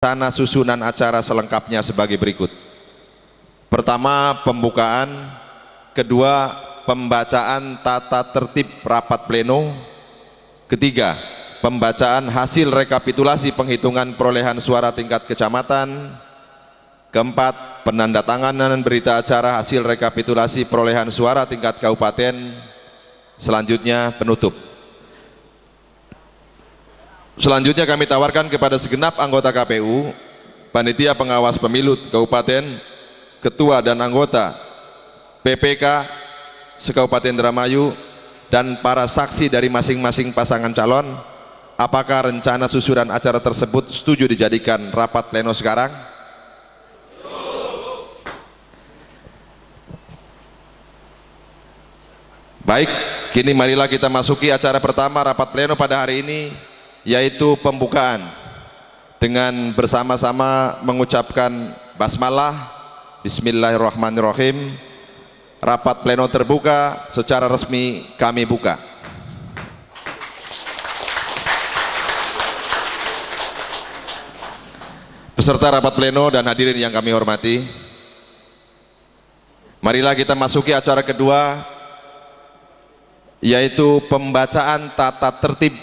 Rencana susunan acara selengkapnya sebagai berikut. Pertama, pembukaan. Kedua, pembacaan tata tertib rapat pleno. Ketiga, pembacaan hasil rekapitulasi penghitungan perolehan suara tingkat kecamatan. Keempat, penandatanganan berita acara hasil rekapitulasi perolehan suara tingkat kabupaten. Selanjutnya, penutup. Selanjutnya kami tawarkan kepada segenap anggota KPU, Panitia Pengawas Pemilu Kabupaten, Ketua dan anggota PPK se-Kabupaten Indramayu, dan para saksi dari masing-masing pasangan calon, apakah rencana susunan acara tersebut setuju dijadikan rapat pleno sekarang? Baik, kini marilah kita masuki acara pertama rapat pleno pada hari ini, yaitu pembukaan dengan bersama-sama mengucapkan basmalah. Bismillahirrahmanirrahim. Rapat pleno terbuka, secara resmi kami buka. Peserta rapat pleno dan hadirin yang kami hormati, marilah kita masuki acara kedua, yaitu pembacaan tata tertib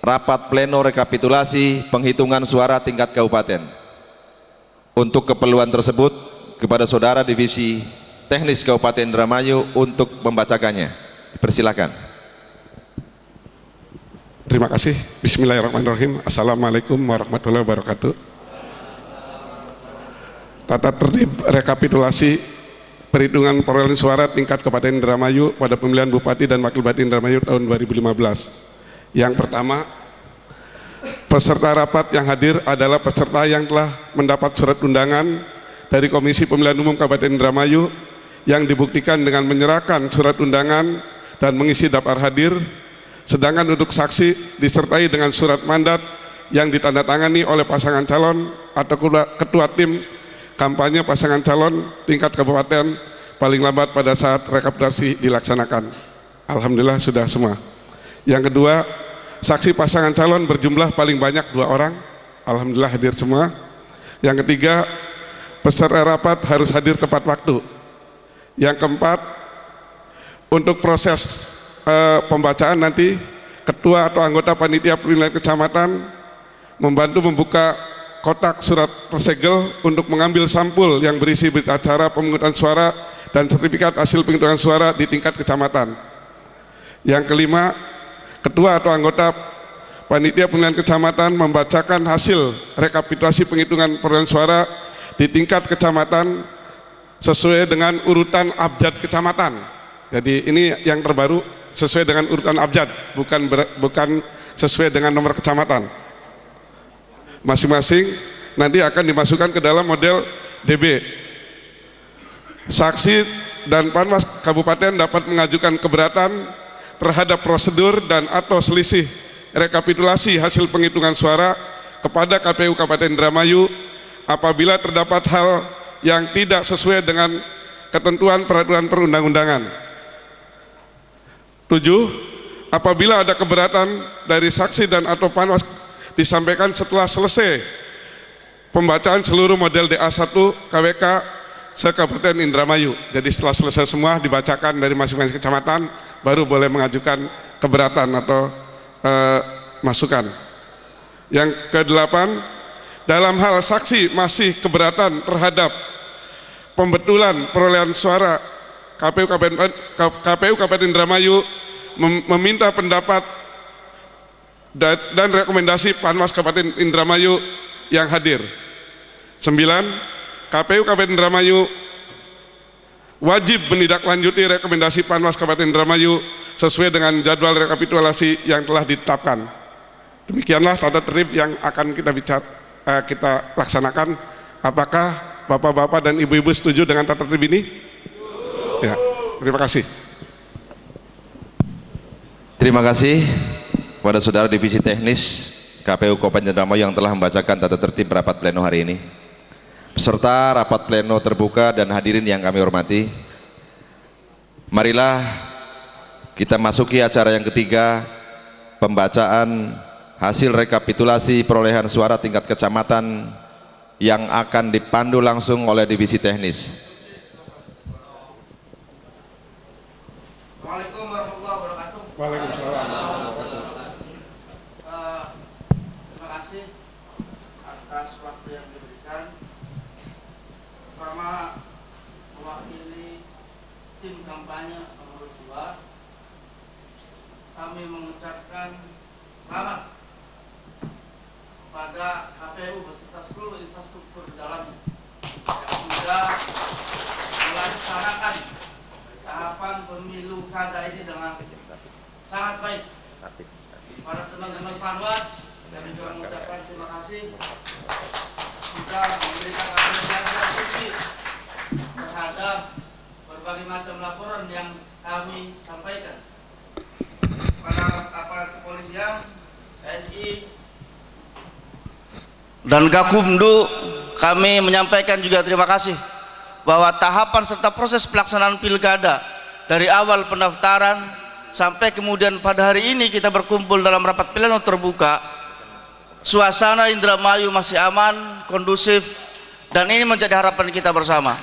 rapat pleno rekapitulasi penghitungan suara tingkat kabupaten. Untuk keperluan tersebut, kepada saudara Divisi Teknis Kabupaten Indramayu untuk membacakannya. Persilakan. Terima kasih. Bismillahirrahmanirrahim. Assalamualaikum warahmatullahi wabarakatuh. Tata tertib rekapitulasi perhitungan perolehan suara tingkat Kabupaten Indramayu pada pemilihan Bupati dan Wakil Bupati Indramayu tahun 2015. Yang pertama, peserta rapat yang hadir adalah peserta yang telah mendapat surat undangan dari Komisi Pemilihan Umum Kabupaten Indramayu yang dibuktikan dengan menyerahkan surat undangan dan mengisi daftar hadir. Sedangkan untuk saksi disertai dengan surat mandat yang ditandatangani oleh pasangan calon atau ketua tim kampanye pasangan calon tingkat kabupaten paling lambat pada saat rekapitulasi dilaksanakan. Alhamdulillah sudah semua. Yang kedua, saksi pasangan calon berjumlah paling banyak 2 orang. Alhamdulillah hadir semua. Yang ketiga, peserta rapat harus hadir tepat waktu. Yang keempat, untuk proses pembacaan nanti ketua atau anggota panitia pemilihan kecamatan membantu membuka kotak surat persegel untuk mengambil sampul yang berisi berita acara pemungutan suara dan sertifikat hasil penghitungan suara di tingkat kecamatan. Yang kelima, ketua atau anggota panitia pemilihan kecamatan membacakan hasil rekapitulasi penghitungan perolehan suara di tingkat kecamatan sesuai dengan urutan abjad kecamatan. Jadi ini yang terbaru, sesuai dengan urutan abjad, bukan sesuai dengan nomor kecamatan. Masing-masing nanti akan dimasukkan ke dalam model DB. Saksi dan Panwas Kabupaten dapat mengajukan keberatan terhadap prosedur dan atau selisih rekapitulasi hasil penghitungan suara kepada KPU Kabupaten Indramayu apabila terdapat hal yang tidak sesuai dengan ketentuan peraturan perundang-undangan. 7. Apabila ada keberatan dari saksi dan atau Panwas disampaikan setelah selesai pembacaan seluruh model DA1 KWK se-Kabupaten Indramayu. Jadi setelah selesai semua dibacakan dari masing-masing kecamatan, baru boleh mengajukan keberatan atau masukan. Yang ke-8, dalam hal saksi masih keberatan terhadap pembetulan perolehan suara, KPU Kabupaten Indramayu meminta pendapat dan rekomendasi Panwas Kabupaten Indramayu yang hadir. 9. KPU Kabupaten Indramayu wajib menindaklanjuti rekomendasi Panwas Kabupaten Indramayu sesuai dengan jadwal rekapitulasi yang telah ditetapkan. Demikianlah tata tertib yang akan kita laksanakan. Apakah Bapak-bapak dan Ibu-ibu setuju dengan tata tertib ini? Ya, terima kasih. Terima kasih kepada saudara Divisi Teknis KPU Kabupaten Indramayu yang telah membacakan tata tertib rapat pleno hari ini. Peserta rapat pleno terbuka dan hadirin yang kami hormati, marilah kita masuki acara yang ketiga, pembacaan hasil rekapitulasi perolehan suara tingkat kecamatan yang akan dipandu langsung oleh divisi teknis. Assalamualaikum warahmatullahi wabarakatuh. Waalaikumsalam. Terima kasih atas waktu yang diberikan. Pertama, mewakili tim kampanye nomor 2, kami mengucapkan selamat kepada KPU beserta seluruh infrastruktur di dalamnya yang sudah melaksanakan tahapan pemilu kada ini dengan sangat baik. Para teman-teman Panwas, kami juga mengucapkan terima kasih sudah memberikan apresiasi yang tinggi terhadap berbagai macam laporan yang kami sampaikan. Pada aparat kepolisian, TNI, dan Gakumdu, kami menyampaikan juga terima kasih bahwa tahapan serta proses pelaksanaan pilkada dari awal pendaftaran sampai kemudian pada hari ini kita berkumpul dalam rapat pleno terbuka, suasana Indramayu masih aman, kondusif, dan ini menjadi harapan kita bersama.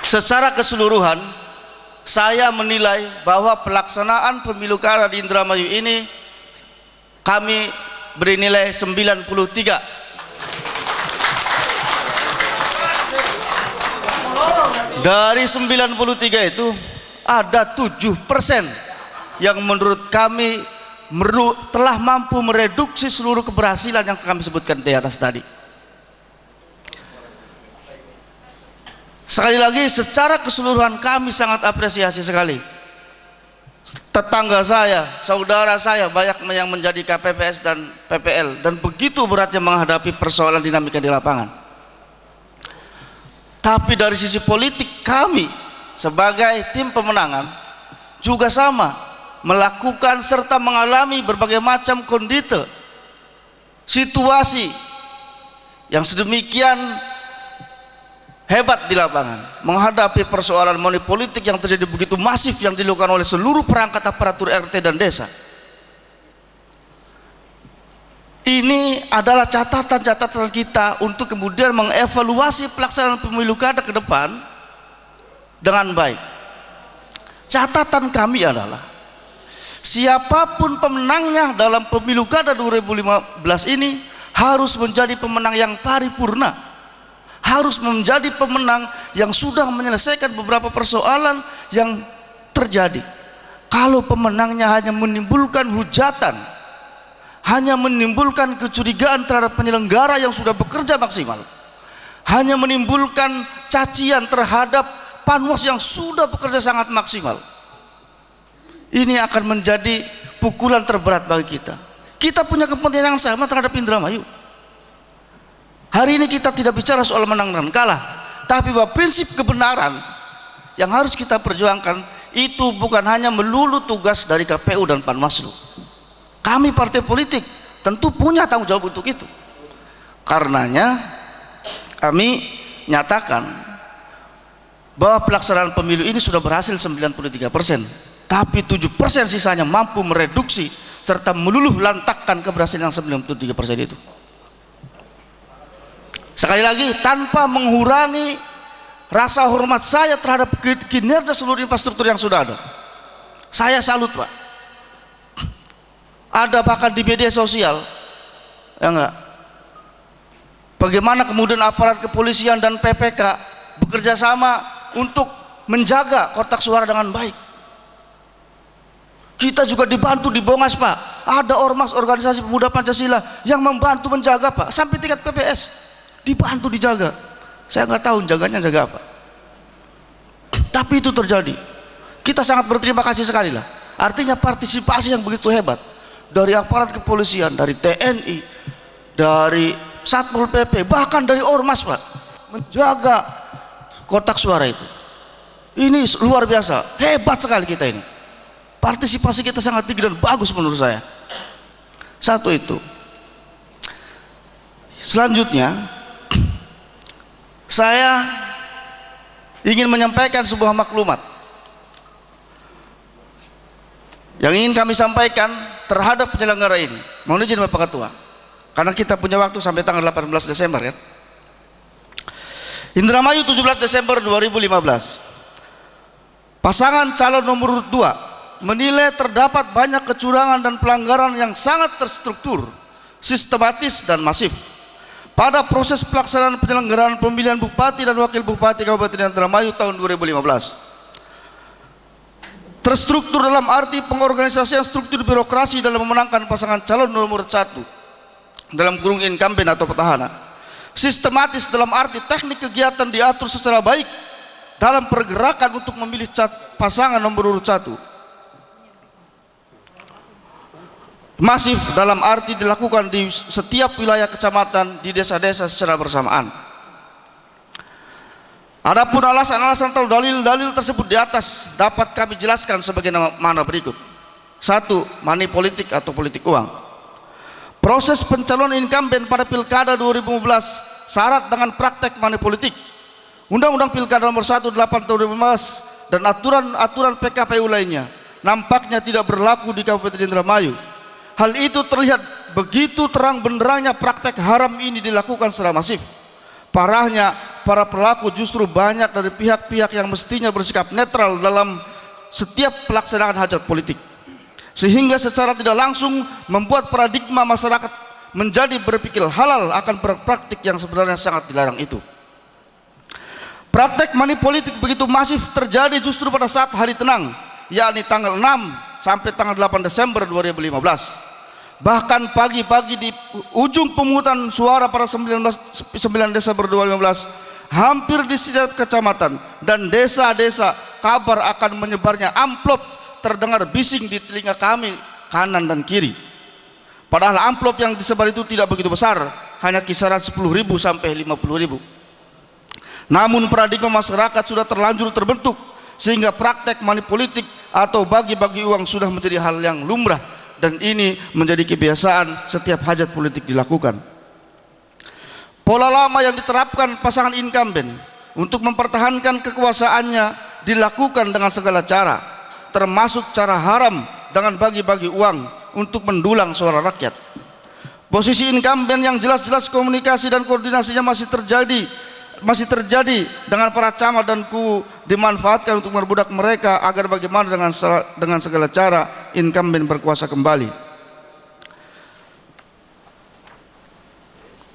Secara keseluruhan, saya menilai bahwa pelaksanaan pemilu kada di Indramayu ini kami beri nilai 93. Dari 93 itu ada 7% yang menurut kami telah mampu mereduksi seluruh keberhasilan yang kami sebutkan di atas tadi. Sekali lagi, secara keseluruhan kami sangat apresiasi sekali. Tetangga saya, saudara saya banyak yang menjadi KPPS dan PPL dan begitu beratnya menghadapi persoalan dinamika di lapangan. Tapi dari sisi politik kami sebagai tim pemenangan juga sama melakukan serta mengalami berbagai macam kondisi situasi yang sedemikian hebat di lapangan menghadapi persoalan money politik yang terjadi begitu masif yang dilakukan oleh seluruh perangkat aparatur RT dan desa. Ini adalah catatan-catatan kita untuk kemudian mengevaluasi pelaksanaan pemilu kada ke depan dengan baik. Catatan kami adalah siapapun pemenangnya dalam pemilu kada 2015 ini harus menjadi pemenang yang paripurna, harus menjadi pemenang yang sudah menyelesaikan beberapa persoalan yang terjadi. Kalau pemenangnya hanya menimbulkan hujatan, hanya menimbulkan kecurigaan terhadap penyelenggara yang sudah bekerja maksimal, hanya menimbulkan cacian terhadap Panwas yang sudah bekerja sangat maksimal, ini akan menjadi pukulan terberat bagi kita. Kita punya kepentingan yang sama terhadap Indramayu. Hari ini kita tidak bicara soal menang dan kalah, tapi bahwa prinsip kebenaran yang harus kita perjuangkan itu bukan hanya melulu tugas dari KPU dan Panwaslu. Kami partai politik tentu punya tanggung jawab untuk itu. Karenanya kami nyatakan bahwa pelaksanaan pemilu ini sudah berhasil 93%, tapi 7% sisanya mampu mereduksi serta meluluh lantakkan keberhasilan 93% itu. Sekali lagi, tanpa mengurangi rasa hormat saya terhadap kinerja seluruh infrastruktur yang sudah ada. Saya salut, Pak. Ada bahkan di media sosial, ya enggak, bagaimana kemudian aparat kepolisian dan PPK bekerja sama untuk menjaga kotak suara dengan baik. Kita juga dibantu di Bongas, Pak. Ada ormas organisasi pemuda Pancasila yang membantu menjaga, Pak, sampai tingkat PPS dibantu dijaga. Saya nggak tahu jaganya jaga apa, tapi itu terjadi. Kita sangat berterima kasih sekali lah. Artinya partisipasi yang begitu hebat dari aparat kepolisian, dari TNI, dari Satpol PP, bahkan dari ormas, Pak, menjaga kotak suara itu. Ini luar biasa, hebat sekali kita ini. Partisipasi kita sangat tinggi dan bagus menurut saya. Satu itu. Selanjutnya, saya ingin menyampaikan sebuah maklumat yang ingin kami sampaikan terhadap penyelenggara ini. Mohon izin Bapak Ketua. karena kita punya waktu sampai tanggal 18 Desember kan. Indramayu 17 Desember 2015. Pasangan calon nomor urut 2 menilai terdapat banyak kecurangan dan pelanggaran yang sangat terstruktur, sistematis dan masif pada proses pelaksanaan penyelenggaraan pemilihan bupati dan wakil bupati Kabupaten Indramayu tahun 2015. Terstruktur dalam arti pengorganisasian struktur birokrasi dalam memenangkan pasangan calon nomor 1 dalam kurung incumbent atau petahana. Sistematis dalam arti teknik kegiatan diatur secara baik dalam pergerakan untuk memilih pasangan nomor urut 1. Masif dalam arti dilakukan di setiap wilayah kecamatan, di desa-desa secara bersamaan. Adapun alasan-alasan atau dalil-dalil tersebut di atas dapat kami jelaskan sebagaimana berikut. 1. Money politik atau politik uang. Proses pencalonan incumbent pada Pilkada 2015 syarat dengan praktek money politik. Undang-Undang Pilkada nomor 1/8 tahun 2015 dan aturan-aturan PKPU lainnya nampaknya tidak berlaku di Kabupaten Indramayu. Hal itu terlihat begitu terang benderangnya praktek haram ini dilakukan secara masif. Parahnya, para pelaku justru banyak dari pihak-pihak yang mestinya bersikap netral dalam setiap pelaksanaan hajat politik, sehingga secara tidak langsung membuat paradigma masyarakat menjadi berpikir halal akan praktik yang sebenarnya sangat dilarang itu. Praktek money politik begitu masif terjadi justru pada saat hari tenang, yakni tanggal 6 sampai tanggal 8 Desember 2015. Bahkan pagi-pagi di ujung pemungutan suara pada 9 Desember 2015, hampir di setiap kecamatan dan desa-desa kabar akan menyebarnya amplop terdengar bising di telinga kami kanan dan kiri. Padahal amplop yang disebar itu tidak begitu besar, hanya kisaran 10.000 sampai 50.000. Namun paradigma masyarakat sudah terlanjur terbentuk sehingga praktek money politik atau bagi-bagi uang sudah menjadi hal yang lumrah, dan ini menjadi kebiasaan setiap hajat politik dilakukan. Pola lama yang diterapkan pasangan incumbent untuk mempertahankan kekuasaannya dilakukan dengan segala cara, termasuk cara haram dengan bagi-bagi uang untuk mendulang suara rakyat. Posisi incumbent yang jelas-jelas komunikasi dan koordinasinya masih terjadi dengan para camat dan kubu dimanfaatkan untuk memperbudak mereka agar bagaimana dengan segala cara incumbent berkuasa kembali.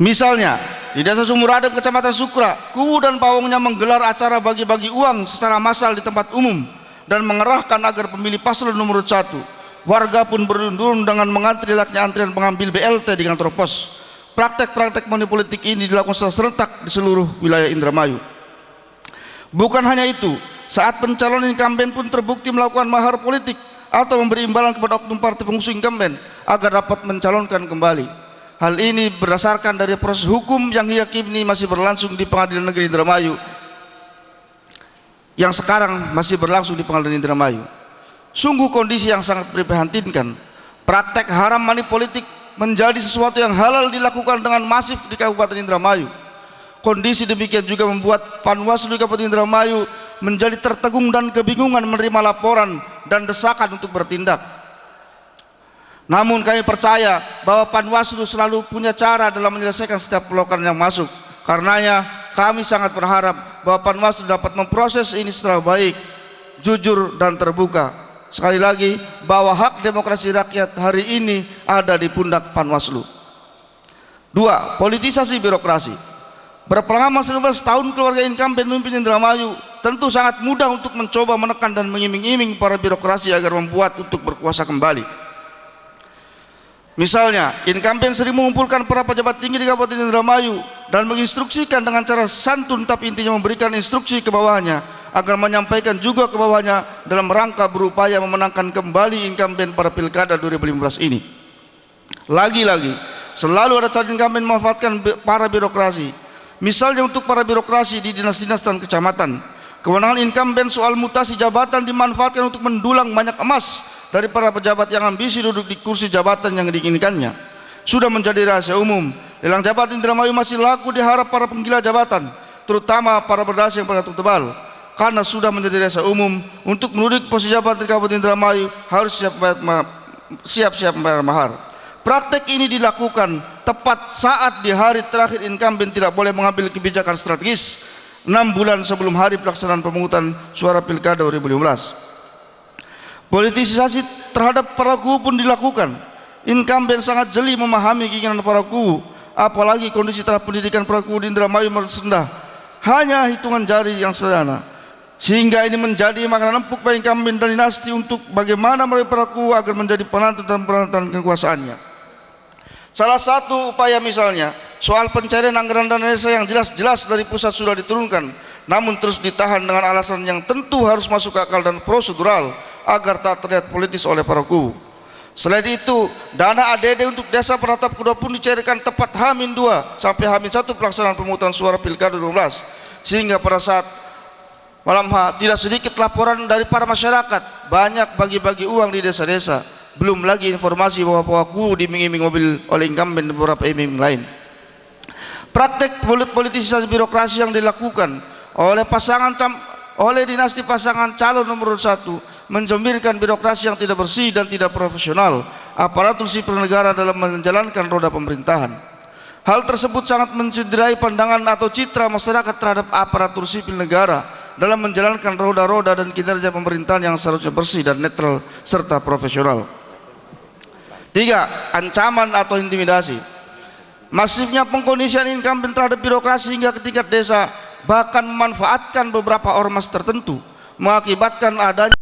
Misalnya di Desa Sumuradep, Kecamatan Sukra, kubu dan pawangnya menggelar acara bagi-bagi uang secara massal di tempat umum dan mengerahkan agar pemilih paslon nomor 1. Warga pun berundun dengan mengantri layaknya antrian pengambil BLT di kantor pos. Praktek-praktek money politik ini dilakukan secara serentak di seluruh wilayah Indramayu. Bukan hanya itu, saat pencalonan incumbent pun terbukti melakukan mahar politik atau memberi imbalan kepada oknum partai pengusung incumbent agar dapat mencalonkan kembali. Hal ini berdasarkan dari proses hukum yang hingga kini masih berlangsung di Pengadilan Negeri Indramayu, yang sekarang masih berlangsung di Pengadilan Indramayu. Sungguh kondisi yang sangat prihatinkan. Praktek haram money politik menjadi sesuatu yang halal dilakukan dengan masif di Kabupaten Indramayu. Kondisi demikian juga membuat Panwaslu di Kabupaten Indramayu menjadi tertegun dan kebingungan menerima laporan dan desakan untuk bertindak. Namun kami percaya bahwa Panwaslu selalu punya cara dalam menyelesaikan setiap laporan yang masuk. Karenanya kami sangat berharap bahwa Panwaslu dapat memproses ini secara baik, jujur dan terbuka. Sekali lagi, bahwa hak demokrasi rakyat hari ini ada di pundak Panwaslu. 2. Politisasi birokrasi. Berpengalaman 19 tahun keluarga incumbent memimpin Indramayu, tentu sangat mudah untuk mencoba menekan dan mengiming-iming para birokrasi agar membuat untuk berkuasa kembali. Misalnya, incumbent sering mengumpulkan para pejabat tinggi di Kabupaten Indramayu dan menginstruksikan dengan cara santun, tapi intinya memberikan instruksi ke bawahnya agar menyampaikan juga ke bawahnya dalam rangka berupaya memenangkan kembali incumbent pada Pilkada 2015 ini. Lagi-lagi, selalu ada cara incumbent memanfaatkan para birokrasi. Misalnya untuk para birokrasi di dinas-dinas dan kecamatan, kewenangan incumbent soal mutasi jabatan dimanfaatkan untuk mendulang banyak emas dari para pejabat yang ambisi duduk di kursi jabatan yang diinginkannya. Sudah menjadi rahasia umum, lelang jabatan Indramayu masih laku diharap para penggila jabatan, terutama para berdasi yang berkatup tebal. Karena sudah menjadi rahasia umum, untuk menduduki posisi jabatan di Kabupaten Indramayu harus siap-siap membayar mahar. Praktek ini dilakukan tepat saat di hari terakhir incumbent tidak boleh mengambil kebijakan strategis 6 bulan sebelum hari pelaksanaan pemungutan suara Pilkada 2015. Politisasi terhadap para kubu pun dilakukan. Incumbent sangat jeli memahami keinginan para kubu, apalagi kondisi taraf pendidikan para kubu di Indramayu merendah hanya hitungan jari yang sederhana, sehingga ini menjadi makanan empuk bagi incumbent dan dinasti untuk bagaimana mereka para kubu agar menjadi penantang dan penantang kekuasaannya. Salah satu upaya misalnya soal pencairan anggaran dana desa yang jelas-jelas dari pusat sudah diturunkan, namun terus ditahan dengan alasan yang tentu harus masuk akal dan prosedural agar tak terlihat politis oleh para kubu. Selain itu, dana ADD untuk desa peratap kuda pun dicairkan tepat H-2 sampai H-1 pelaksanaan pemungutan suara Pilkada 2012, sehingga pada saat malam tidak sedikit laporan dari para masyarakat banyak bagi-bagi uang di desa-desa. Belum lagi informasi bahwa kubu diiming-iming mobil oleh incumbent dan beberapa iming lain. Praktek politisasi birokrasi yang dilakukan oleh dinasti pasangan calon nomor 1 menjemberkan birokrasi yang tidak bersih dan tidak profesional aparatur sipil negara dalam menjalankan roda pemerintahan. Hal tersebut sangat mencederai pandangan atau citra masyarakat terhadap aparatur sipil negara dalam menjalankan roda-roda dan kinerja pemerintahan yang seharusnya bersih dan netral serta profesional. 3. Ancaman atau intimidasi. Masifnya pengkondisian incumbent terhadap birokrasi hingga ke tingkat desa bahkan memanfaatkan beberapa ormas tertentu mengakibatkan adanya